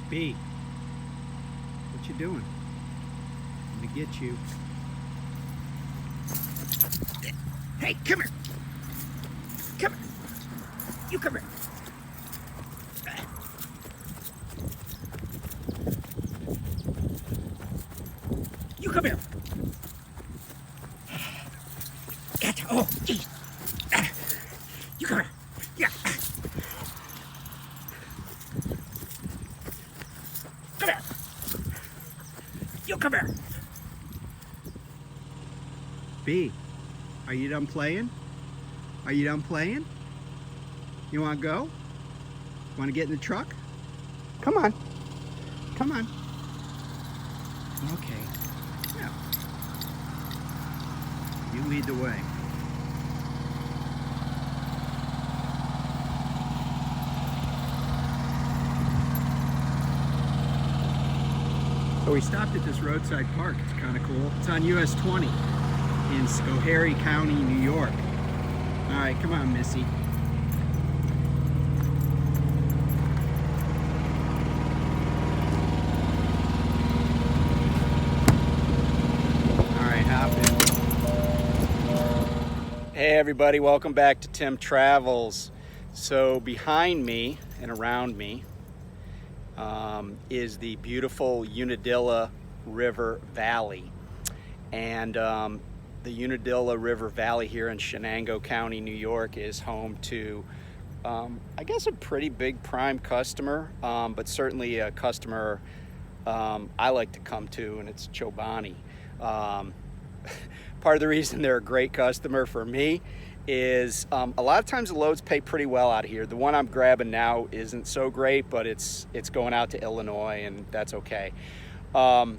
B, what you doing? I'm gonna get you. Hey, come here. Come here. You come here. You come here. Oh, geez. You come here. Yeah. Come here. You come here. B, are you done playing? Are you done playing? You want to go? Want to get in the truck? Come on. Come on. Okay. Yeah. You lead the way. So we stopped at this roadside park. It's kind of cool. It's on US 20 in Schoharie County, New York. All right, come on, Missy. All right, hop in. Hey everybody, welcome back to Tim Travels. So behind me and around me is the beautiful Unadilla River Valley. And the Unadilla River Valley here in Shenango County, New York is home to, I guess, a pretty big prime customer, but certainly a customer I like to come to, and it's Chobani. Part of the reason they're a great customer for me is a lot of times the loads pay pretty well out here. The one I'm grabbing now isn't so great, but it's going out to Illinois, and that's okay. But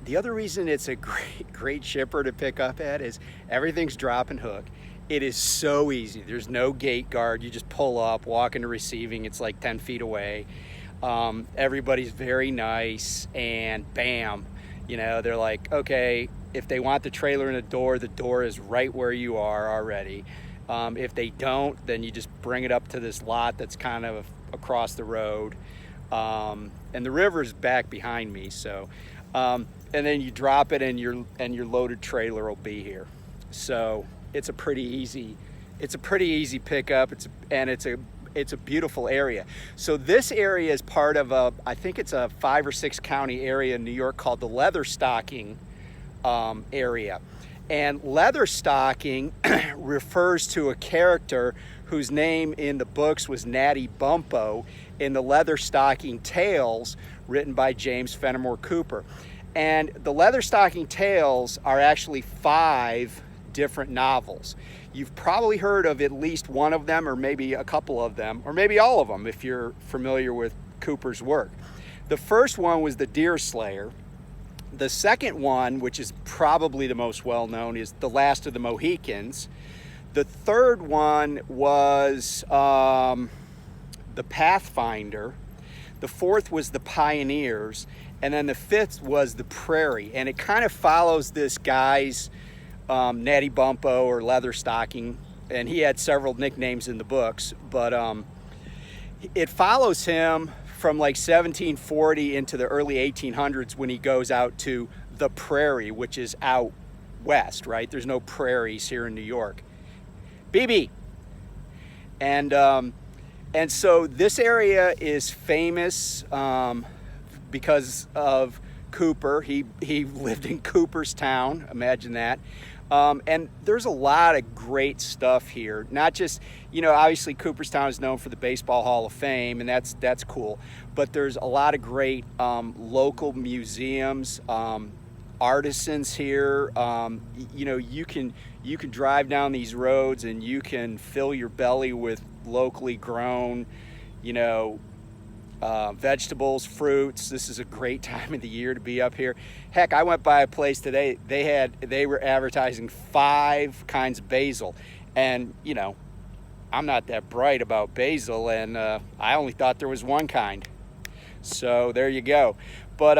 the other reason it's a great shipper to pick up at is everything's drop and hook. It is so easy. There's no gate guard. You just pull up, walk into receiving. It's like 10 feet away. Everybody's very nice, and bam, you know, they're like, okay, if they want the trailer in the door is right where you are already. If they don't, then you just bring it up to this lot that's kind of across the road. And the river's back behind me, so and then you drop it, and your loaded trailer will be here. So it's a pretty easy pickup. It's a beautiful area. So this area is part of I think it's a 5 or 6 county area in New York called the Leatherstocking area. And Leatherstocking refers to a character whose name in the books was Natty Bumppo in the Leatherstocking Tales, written by James Fenimore Cooper. And the Leatherstocking Tales are actually 5 different novels. You've probably heard of at least one of them, or maybe a couple of them, or maybe all of them if you're familiar with Cooper's work. The first one was The Deer Slayer. The second one, which is probably the most well-known, is The Last of the Mohicans. The third one was The Pathfinder. The fourth was The Pioneers. And then the fifth was The Prairie. And it kind of follows this guy's Natty Bumppo or Leatherstocking. And he had several nicknames in the books. But it follows him from like 1740 into the early 1800s when he goes out to the prairie, which is out west, right? There's no prairies here in New York. BB. And so this area is famous because of Cooper. He lived in Cooperstown, imagine that. And there's a lot of great stuff here. Not just, you know, obviously Cooperstown is known for the Baseball Hall of Fame, and that's cool. But there's a lot of great local museums, artisans here. You know, you can drive down these roads and you can fill your belly with locally grown, you know, vegetables, fruits. This is a great time of the year to be up here. Heck, I went by a place today. They were advertising 5 kinds of basil, and you know, I'm not that bright about basil, and I only thought there was one kind. So there you go. But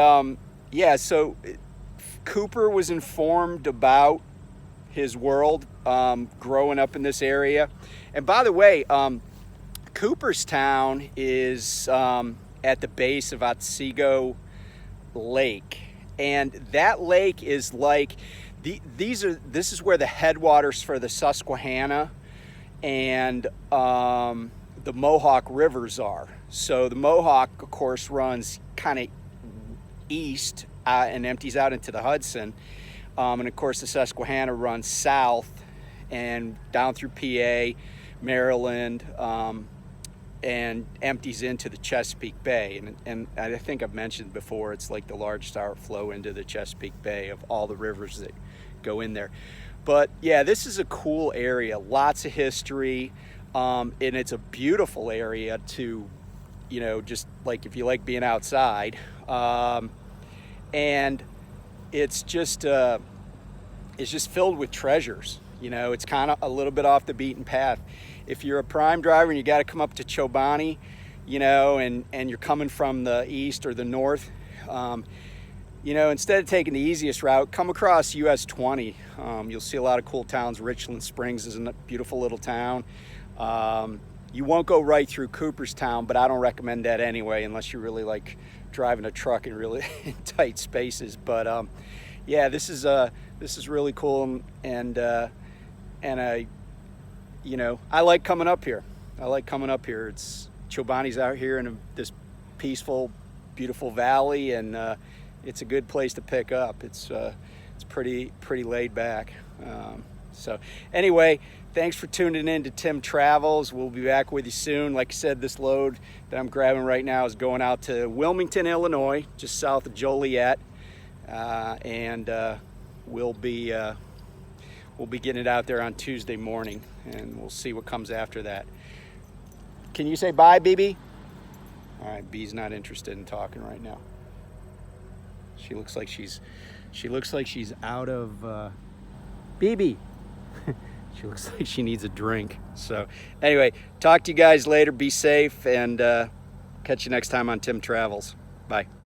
yeah, so Cooper was informed about his world growing up in this area. And by the way, Cooperstown is at the base of Otsego Lake, and that lake is like this is where the headwaters for the Susquehanna and the Mohawk rivers are. So the Mohawk, of course, runs kind of east and empties out into the Hudson, and of course the Susquehanna runs south and down through PA, Maryland, and empties into the Chesapeake Bay. And I think I've mentioned before, it's like the largest outflow into the Chesapeake Bay of all the rivers that go in there. But yeah, this is a cool area, lots of history, and it's a beautiful area to, you know, just like if you like being outside. And it's just filled with treasures. You know, it's kind of a little bit off the beaten path. If you're a prime driver and you got to come up to Chobani, you know, and you're coming from the east or the north, you know, instead of taking the easiest route, come across US 20. You'll see a lot of cool towns. Richland Springs is a beautiful little town. You won't go right through Cooperstown, but I don't recommend that anyway, unless you really like driving a truck in really tight spaces. But yeah, this is really cool, and I, you know, I like coming up here. It's Chobani's out here in this peaceful, beautiful valley, and it's a good place to pick up. It's pretty laid back. So anyway, thanks for tuning in to Tim Travels. We'll be back with you soon. Like I said, this load that I'm grabbing right now is going out to Wilmington, Illinois, just south of Joliet, and we'll be getting it out there on Tuesday morning, and we'll see what comes after that. Can you say bye, BB? All right, B's not interested in talking right now. She looks like she's out of BB. She looks like she needs a drink. So anyway, talk to you guys later. Be safe, and catch you next time on Tim Travels. Bye.